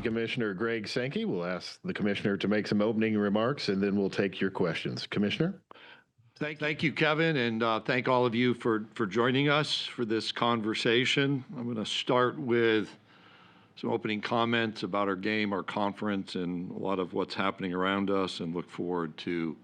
to Commissioner Greg Sankey. We'll ask the commissioner to make some opening remarks, and then we'll take your questions. Commissioner? Thank you, Kevin, and thank all of you for joining us for this conversation. I'm going to start with some opening comments about our game, our conference, and a lot of what's happening around us, and look forward to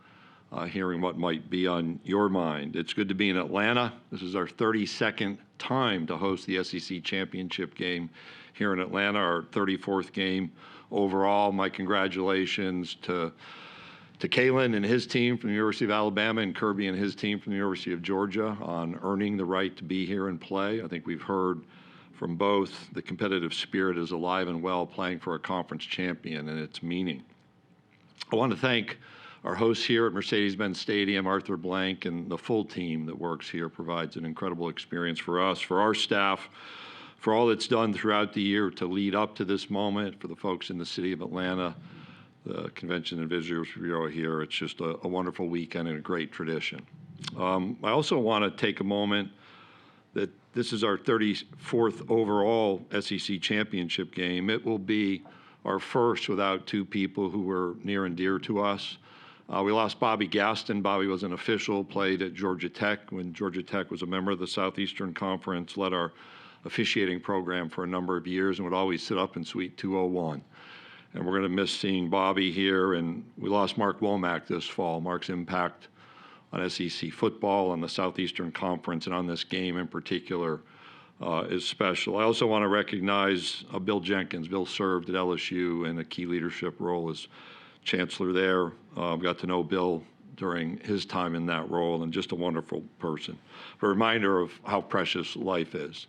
hearing what might be on your mind. It's good to be in Atlanta. This is our 32nd time to host the SEC Championship game here in Atlanta, our 34th game overall. My congratulations to Kalen and his team from the University of Alabama and Kirby and his team from the University of Georgia on earning the right to be here and play. I think we've heard from both the competitive spirit is alive and well playing for a conference champion and its meaning. I want to thank our hosts here at Mercedes-Benz Stadium, Arthur Blank, and the full team that works here provides an incredible experience for us, for our staff, for all that's done throughout the year to lead up to this moment, for the folks in the city of Atlanta, the Convention and Visitors Bureau here. It's just a wonderful weekend and a great tradition. I also want to take a moment that this is our 34th overall SEC championship game. It will be our first without two people who were near and dear to us. We lost Bobby Gaston. Bobby was an official, played at Georgia Tech when Georgia Tech was a member of the Southeastern Conference, led our officiating program for a number of years, and would always sit up in Suite 201. And we're going to miss seeing Bobby here. And we lost Mark Womack this fall. Mark's impact on SEC football, on the Southeastern Conference, and on this game in particular is special. I also want to recognize Bill Jenkins. Bill served at LSU in a key leadership role as chancellor there. Got to know Bill during his time in that role, and just a wonderful person. A reminder of how precious life is.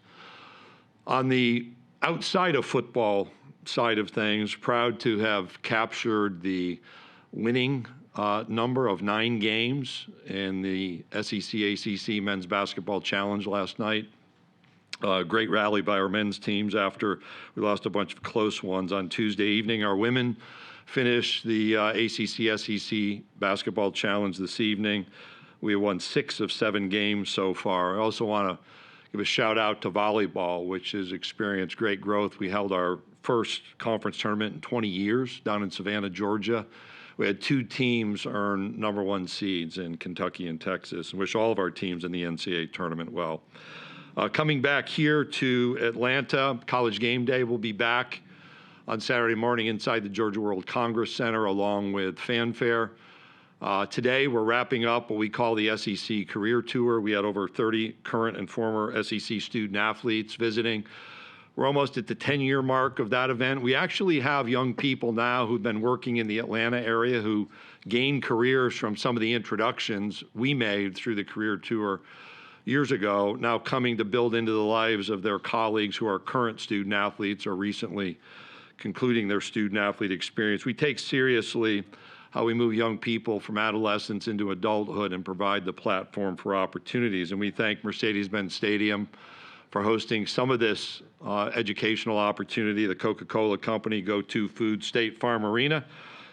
On the outside of football side of things, proud to have captured the winning number of 9 games in the SEC ACC Men's Basketball Challenge last night. Great rally by our men's teams after we lost a bunch of close ones on Tuesday evening. Our women finished the ACC SEC Basketball Challenge this evening. We have won 6 of 7 games so far. I also want to give a shout out to volleyball, which has experienced great growth. We held our first conference tournament in 20 years down in Savannah, Georgia. We had 2 teams earn #1 seeds in Kentucky and Texas, and wish all of our teams in the NCAA tournament well. Coming back here to Atlanta, College Game Day will be back on Saturday morning inside the Georgia World Congress Center along with Fanfare. Today we're wrapping up what we call the SEC Career Tour. We had over 30 current and former SEC student athletes visiting. We're almost at the 10-year mark of that event. We actually have young people now who've been working in the Atlanta area who gained careers from some of the introductions we made through the Career Tour years ago, now coming to build into the lives of their colleagues who are current student athletes or recently concluding their student athlete experience. We take seriously how we move young people from adolescence into adulthood and provide the platform for opportunities. And we thank Mercedes-Benz Stadium for hosting some of this educational opportunity, the Coca-Cola Company, Go-To Food, State Farm Arena,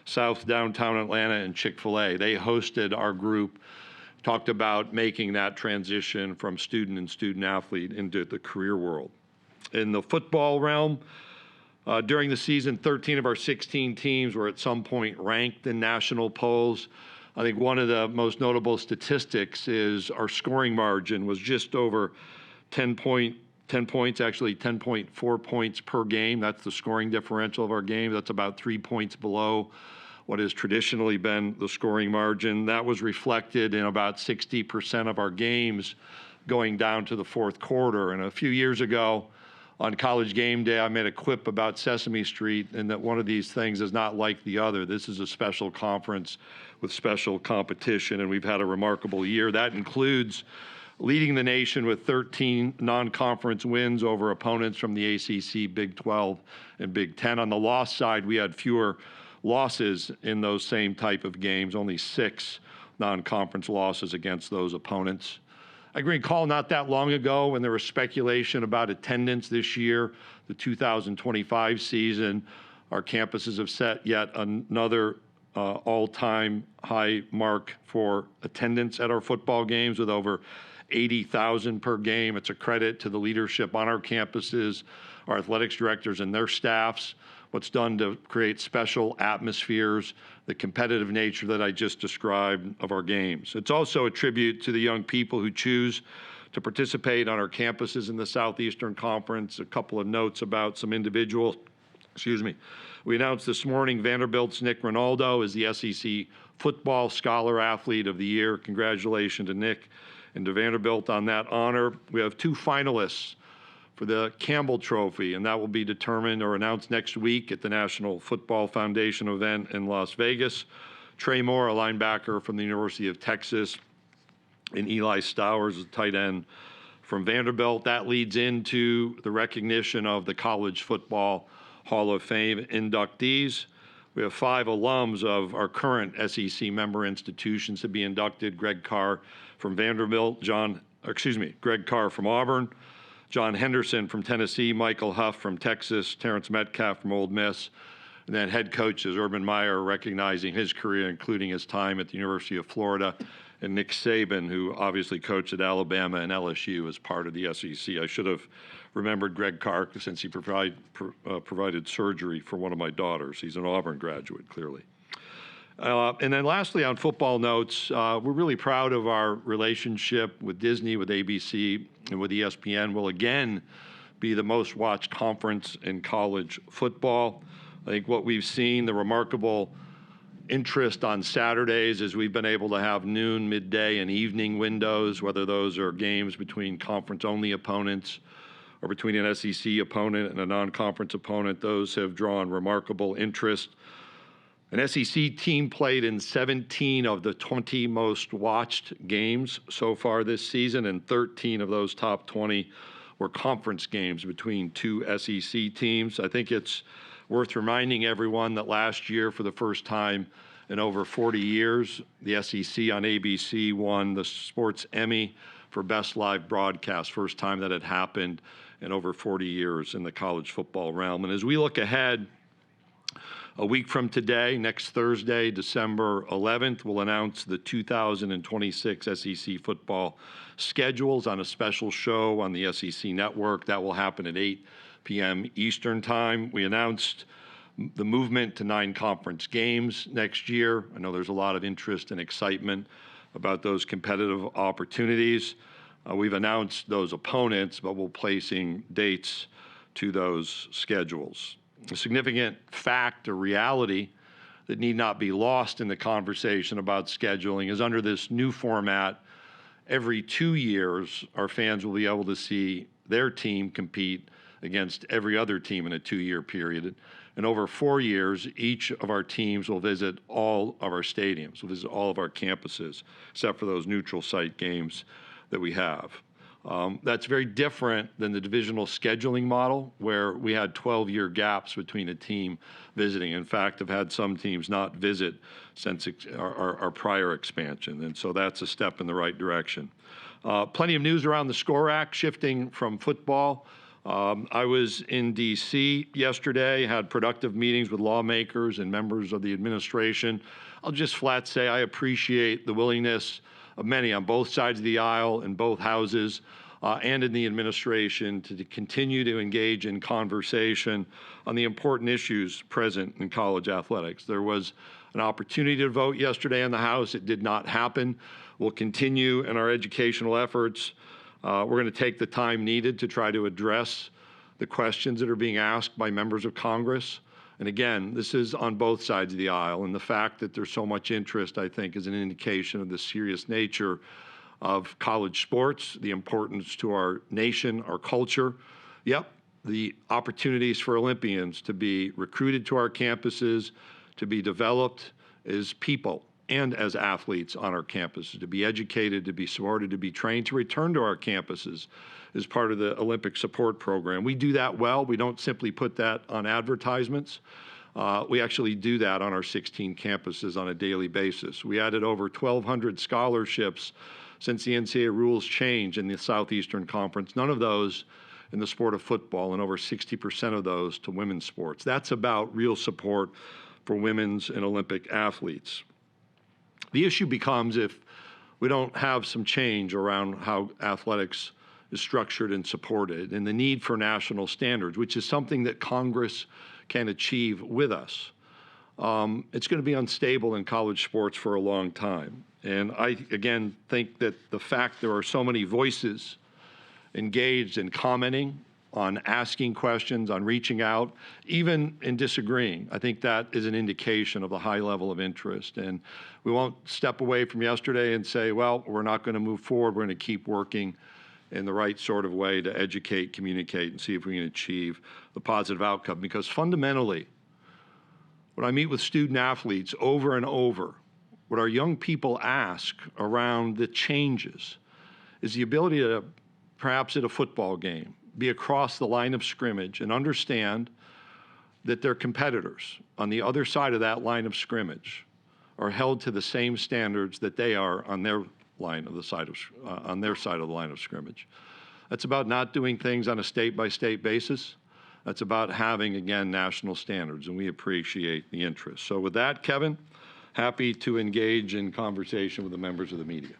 South Downtown Atlanta, and Chick-fil-A. They hosted our group, talked about making that transition from student and student athlete into the career world. In the football realm, during the season, 13 of our 16 teams were at some point ranked in national polls. I think one of the most notable statistics is our scoring margin was just over 10 points, actually 10.4 points per game. That's the scoring differential of our game. That's about 3 points below what has traditionally been the scoring margin. That was reflected in about 60% of our games going down to the fourth quarter. And a few years ago, on College Game Day, I made a quip about Sesame Street and that one of these things is not like the other. This is a special conference with special competition, and we've had a remarkable year. That includes leading the nation with 13 non-conference wins over opponents from the ACC, Big 12, and Big 10. On the loss side, we had fewer losses in those same type of games, only 6 non-conference losses against those opponents. I can recall not that long ago when there was speculation about attendance this year, the 2025 season. Our campuses have set yet another all-time high mark for attendance at our football games with over 80,000 per game. It's a credit to the leadership on our campuses, our athletics directors and their staffs. what's done to create special atmospheres, the competitive nature that I just described of our games. It's also a tribute to the young people who choose to participate on our campuses in the Southeastern Conference. A couple of notes about some individuals. We announced this morning Vanderbilt's Nick Ronaldo is the SEC Football Scholar Athlete of the Year. Congratulations to Nick and to Vanderbilt on that honor. We have 2 finalists for the Campbell Trophy, and that will be determined or announced next week at the National Football Foundation event in Las Vegas. Trey Moore, a linebacker from the University of Texas, and Eli Stowers, a tight end from Vanderbilt. That leads into the recognition of the College Football Hall of Fame inductees. We have 5 alums of our current SEC member institutions to be inducted: Greg Carr from Vanderbilt, Greg Carr from Auburn, John Henderson from Tennessee, Michael Huff from Texas, Terrence Metcalf from Ole Miss, and then head coaches Urban Meyer, recognizing his career, including his time at the University of Florida, and Nick Saban, who obviously coached at Alabama and LSU as part of the SEC. I should have remembered Greg Carr since he provided surgery for one of my daughters. He's an Auburn graduate, clearly. And then lastly, on football notes, we're really proud of our relationship with Disney, with ABC, and with ESPN. Will again be the most watched conference in college football. I think what we've seen, the remarkable interest on Saturdays, is we've been able to have noon, midday, and evening windows, whether those are games between conference-only opponents or between an SEC opponent and a non-conference opponent. Those have drawn remarkable interest. An SEC team played in 17 of the 20 most watched games so far this season, and 13 of those top 20 were conference games between 2 SEC teams. I think it's worth reminding everyone that last year, for the first time in over 40 years, the SEC on ABC won the Sports Emmy for Best Live Broadcast, first time that had happened in over 40 years in the college football realm. And as we look ahead, a week from today, next Thursday, December 11th, we'll announce the 2026 SEC football schedules on a special show on the SEC network. That will happen at 8 p.m. Eastern time. We announced the movement to 9 conference games next year. I know there's a lot of interest and excitement about those competitive opportunities. We've announced those opponents, but we're placing dates to those schedules. A significant fact or reality that need not be lost in the conversation about scheduling is, under this new format, every 2 years, our fans will be able to see their team compete against every other team in a 2-year period. And over 4 years, each of our teams will visit all of our stadiums, will visit all of our campuses, except for those neutral site games that we have. That's very different than the divisional scheduling model, where we had 12-year gaps between a team visiting. In fact, I've had some teams not visit since our prior expansion, and so that's a step in the right direction. Plenty of news around the SCORE Act, shifting from football. I was in D.C. yesterday, had productive meetings with lawmakers and members of the administration. I'll just flat say I appreciate the willingness of many on both sides of the aisle, in both houses, and in the administration, to continue to engage in conversation on the important issues present in college athletics. There was an opportunity to vote yesterday in the House. It did not happen. We'll continue in our educational efforts. We're going to take the time needed to try to address the questions that are being asked by members of Congress. And again, this is on both sides of the aisle, and the fact that there's so much interest, I think, is an indication of the serious nature of college sports, the importance to our nation, our culture. Yep, the opportunities for Olympians to be recruited to our campuses, to be developed as people and as athletes on our campuses, to be educated, to be supported, to be trained, to return to our campuses as part of the Olympic support program. We do that well. We don't simply put that on advertisements. We actually do that on our 16 campuses on a daily basis. We added over 1,200 scholarships since the NCAA rules changed in the Southeastern Conference, none of those in the sport of football, and over 60% of those to women's sports. That's about real support for women's and Olympic athletes. The issue becomes if we don't have some change around how athletics is structured and supported, and the need for national standards, which is something that Congress can achieve with us. It's going to be unstable in college sports for a long time. And I, again, think that the fact there are so many voices engaged in commenting, on asking questions, on reaching out, even in disagreeing, I think that is an indication of a high level of interest. And we won't step away from yesterday and say, well, we're not going to move forward. We're going to keep working in the right sort of way to educate, communicate, and see if we can achieve the positive outcome. Because fundamentally, when I meet with student athletes over and over, what our young people ask around the changes is the ability to, perhaps at a football game, be across the line of scrimmage and understand that their competitors on the other side of that line of scrimmage are held to the same standards that they are on their line of the side of on their side of the line of scrimmage. That's about not doing things on a state-by-state basis. That's about having, again, national standards, and we appreciate the interest. So with that, Kevin, happy to engage in conversation with the members of the media.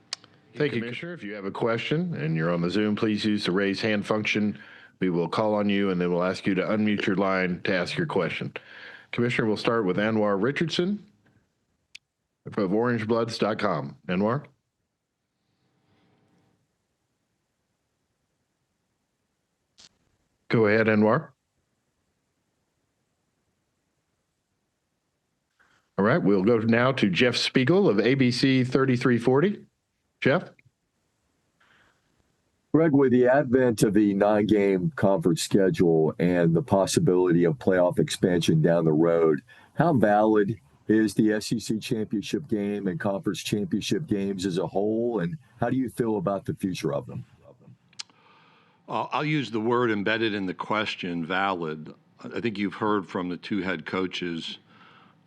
Thank you, Commissioner. If you have a question and you're on the Zoom, please use the raise hand function. We will call on you, and then we'll ask you to unmute your line to ask your question. Commissioner, we'll start with Anwar Richardson of orangebloods.com. Anwar? Go ahead, Anwar. All right, we'll go now to Jeff Spiegel of ABC 3340. Jeff? Greg, with the advent of the 9-game conference schedule and the possibility of playoff expansion down the road, how valid is the SEC championship game and conference championship games as a whole, and how do you feel about the future of them? I'll use the word embedded in the question, valid. I think you've heard from the two head coaches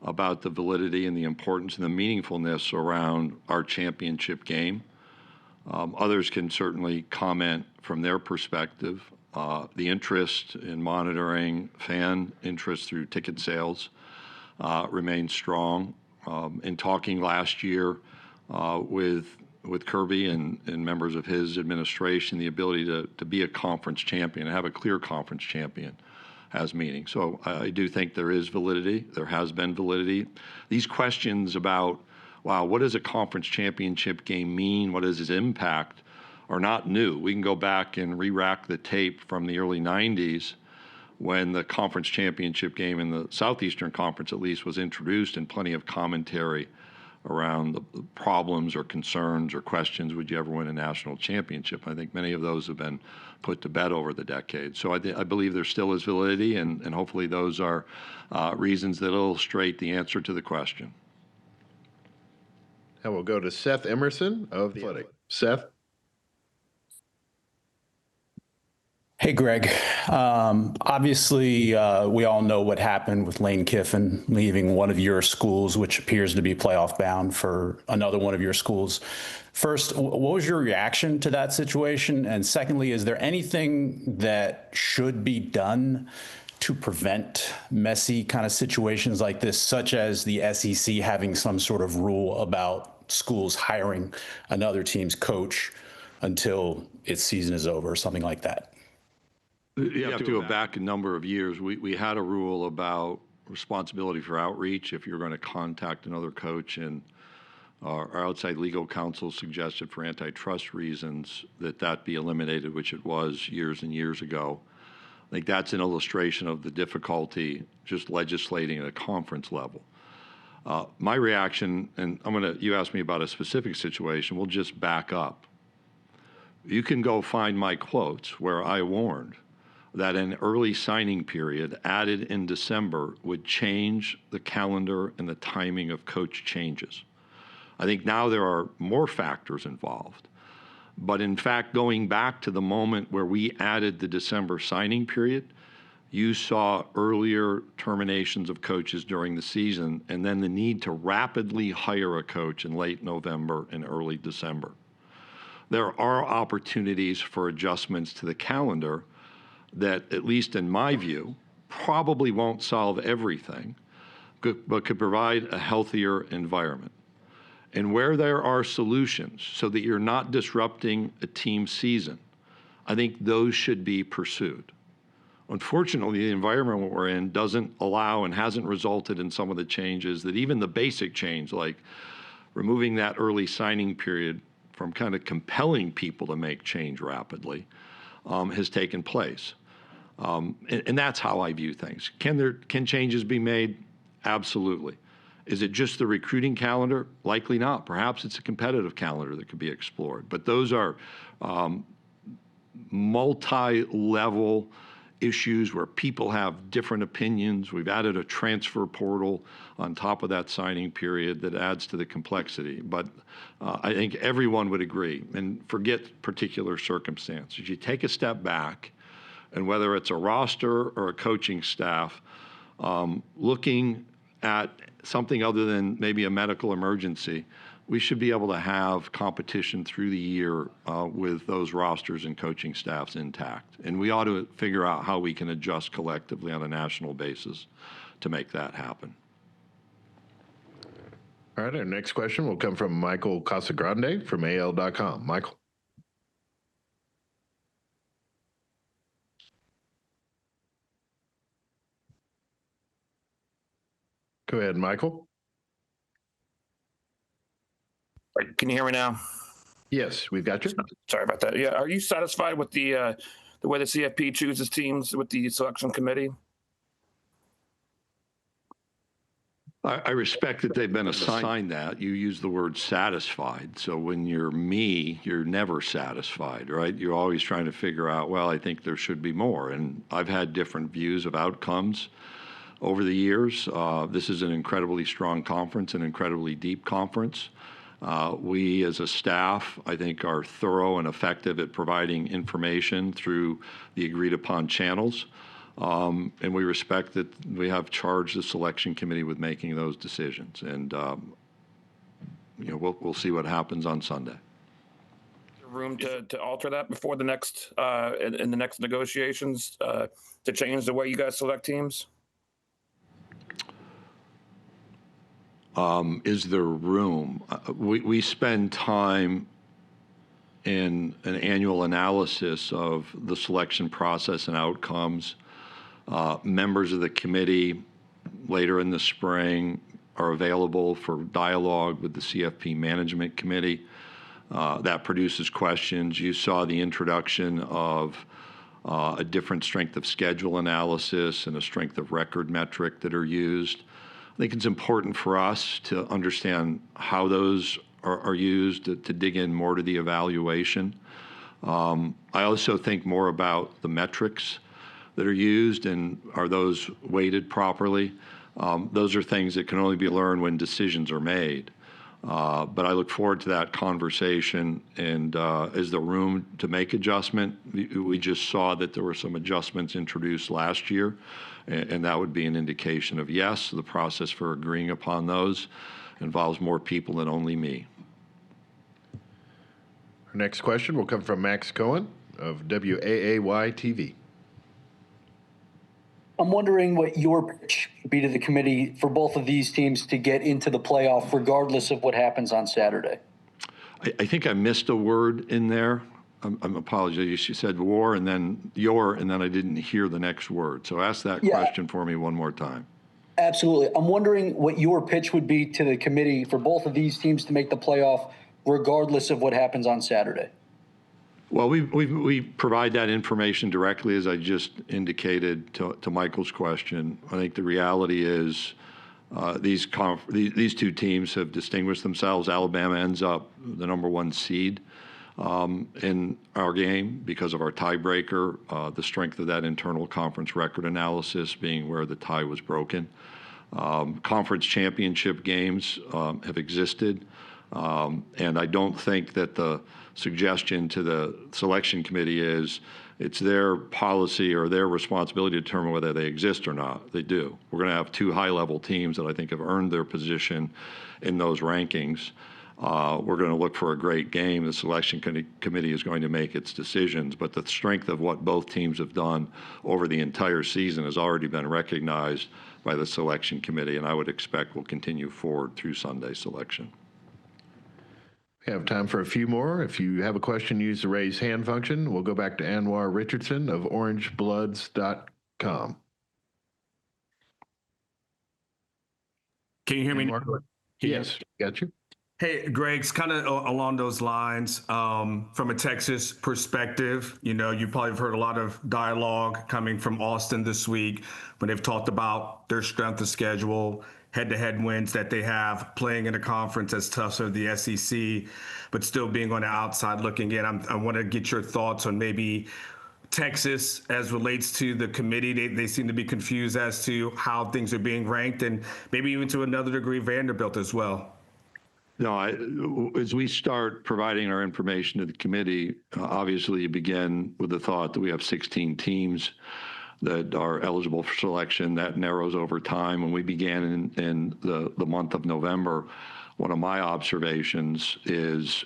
about the validity and the importance and the meaningfulness around our championship game. Others can certainly comment from their perspective. The interest in monitoring, fan interest through ticket sales remains strong. In talking last year with Kirby and members of his administration, the ability to be a conference champion, have a clear conference champion, has meaning. So I do think there is validity. There has been validity. These questions about, wow, what does a conference championship game mean? What is its impact? Are not new. We can go back and re-rack the tape from the early 90s when the conference championship game in the Southeastern Conference, at least, was introduced, and plenty of commentary around the problems or concerns or questions, would you ever win a national championship? I think many of those have been put to bed over the decades. So I believe there still is validity, and hopefully those are reasons that illustrate the answer to the question. And we'll go to Seth Emerson of The Athletic. Seth? Hey, Greg. Obviously, we all know what happened with Lane Kiffin leaving one of your schools, which appears to be playoff bound, for another one of your schools. First, what was your reaction to that situation? And secondly, is there anything that should be done to prevent messy kind of situations like this, such as the SEC having some sort of rule about schools hiring another team's coach until its season is over or something like that? You have to go back a number of years. We had a rule about responsibility for outreach if you're going to contact another coach, and our outside legal counsel suggested for antitrust reasons that be eliminated, which it was years and years ago. I think that's an illustration of the difficulty just legislating at a conference level. My reaction, and you asked me about a specific situation, we'll just back up. You can go find my quotes where I warned that an early signing period added in December would change the calendar and the timing of coach changes. I think now there are more factors involved. But in fact, going back to the moment where we added the December signing period, you saw earlier terminations of coaches during the season, and then the need to rapidly hire a coach in late November and early December. There are opportunities for adjustments to the calendar that, at least in my view, probably won't solve everything, but could provide a healthier environment. And where there are solutions so that you're not disrupting a team season, I think those should be pursued. Unfortunately, the environment we're in doesn't allow and hasn't resulted in some of the changes that even the basic change, like removing that early signing period from kind of compelling people to make change rapidly, has taken place. And that's how I view things. Can changes be made? Absolutely. Is it just the recruiting calendar? Likely not. Perhaps it's a competitive calendar that could be explored. But those are multi-level issues where people have different opinions. We've added a transfer portal on top of that signing period that adds to the complexity. But I think everyone would agree, and forget particular circumstances. You take a step back, and whether it's a roster or a coaching staff, looking at something other than maybe a medical emergency, we should be able to have competition through the year with those rosters and coaching staffs intact. And we ought to figure out how we can adjust collectively on a national basis to make that happen. All right, our next question will come from Michael Casagrande from AL.com. Michael. Go ahead, Michael. Can you hear me now? Yes, we've got you. Sorry about that. Yeah, are you satisfied with the way the CFP chooses teams with the selection committee? I respect that they've been assigned that. You use the word satisfied. So when you're me, you're never satisfied, right? You're always trying to figure out, well, I think there should be more. And I've had different views of outcomes over the years. This is an incredibly strong conference, an incredibly deep conference. We as a staff, I think, are thorough and effective at providing information through the agreed upon channels. And we respect that we have charged the selection committee with making those decisions. And, we'll see what happens on Sunday. Room to alter that before the next, in the next negotiations, to change the way you guys select teams? Is there room? We spend time in an annual analysis of the selection process and outcomes. Members of the committee later in the spring are available for dialogue with the CFP Management Committee. That produces questions. You saw the introduction of a different strength of schedule analysis and a strength of record metric that are used. I think it's important for us to understand how those are used, to dig in more to the evaluation. I also think more about the metrics that are used and are those weighted properly. Those are things that can only be learned when decisions are made. But I look forward to that conversation. And is there room to make adjustment? We just saw that there were some adjustments introduced last year, and that would be an indication of yes. The process for agreeing upon those involves more people than only me. Our next question will come from Max Cohen of WAAY TV. I'm wondering what your pitch would be to the committee for both of these teams to get into the playoff, regardless of what happens on Saturday. I think I missed a word in there. I'm apologize. She said war and then and then I didn't hear the next word. So ask that question for me one more time. Absolutely. I'm wondering what your pitch would be to the committee for both of these teams to make the playoff, regardless of what happens on Saturday. Well, we provide that information directly, as I just indicated to Michael's question. I think the reality is these two teams have distinguished themselves. Alabama ends up the #1 seed in our game because of our tiebreaker, the strength of that internal conference record analysis being where the tie was broken. Conference championship games have existed, and I don't think that the suggestion to the selection committee is it's their policy or their responsibility to determine whether they exist or not. They do. We're going to have two high-level teams that I think have earned their position in those rankings. We're going to look for a great game. The selection committee is going to make its decisions, but the strength of what both teams have done over the entire season has already been recognized by the selection committee, and I would expect will continue forward through Sunday selection. We have time for a few more. If you have a question, use the raise hand function. We'll go back to Anwar Richardson of orangebloods.com. com. Can you hear me? Mark? Yes, got you. Hey, Greg's kind of along those lines. From a Texas perspective, you know, you probably have heard a lot of dialogue coming from Austin this week when they've talked about their strength of schedule, head-to-head wins that they have, playing in a conference as tough as the SEC, but still being on the outside looking in. I want to get your thoughts on maybe Texas as relates to the committee. They seem to be confused as to how things are being ranked, and maybe even to another degree Vanderbilt as well. No, as we start providing our information to the committee, obviously you begin with the thought that we have 16 teams that are eligible for selection. That narrows over time. When we began in the month of November, one of my observations is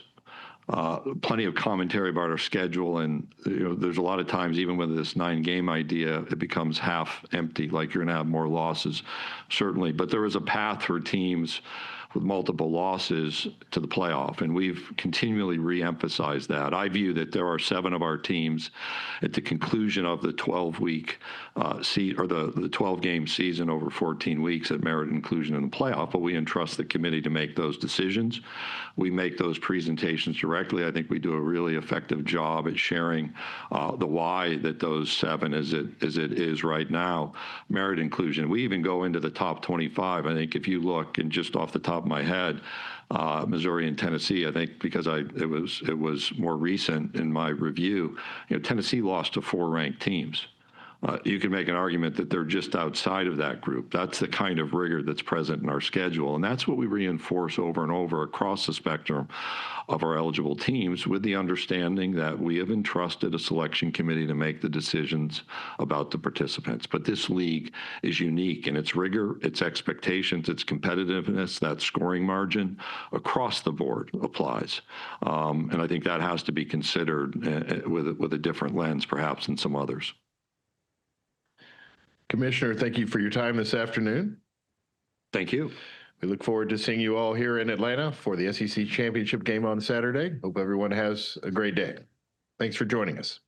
plenty of commentary about our schedule, and there's a lot of times, even with this 9-game idea, it becomes half empty, like you're going to have more losses, certainly. But there is a path for teams with multiple losses to the playoff, and we've continually re-emphasized that. I view that there are 7 of our teams at the conclusion of the 12-week the 12-game season over 14 weeks that merit inclusion in the playoff, but we entrust the committee to make those decisions. We make those presentations directly. I think we do a really effective job at sharing the why that those 7, as it is right now, merit inclusion. We even go into the top 25. I think if you look, and just off the top of my head, Missouri and Tennessee, I think because it was more recent in my review, Tennessee lost to 4 ranked teams. You can make an argument that they're just outside of that group. That's the kind of rigor that's present in our schedule. And that's what we reinforce over and over across the spectrum of our eligible teams, with the understanding that we have entrusted a selection committee to make the decisions about the participants. But this league is unique in its rigor, its expectations, its competitiveness. That scoring margin across the board applies. And I think that has to be considered with a different lens, perhaps, than some others. Commissioner, thank you for your time this afternoon. Thank you. We look forward to seeing you all here in Atlanta for the SEC Championship game on Saturday. Hope everyone has a great day. Thanks for joining us.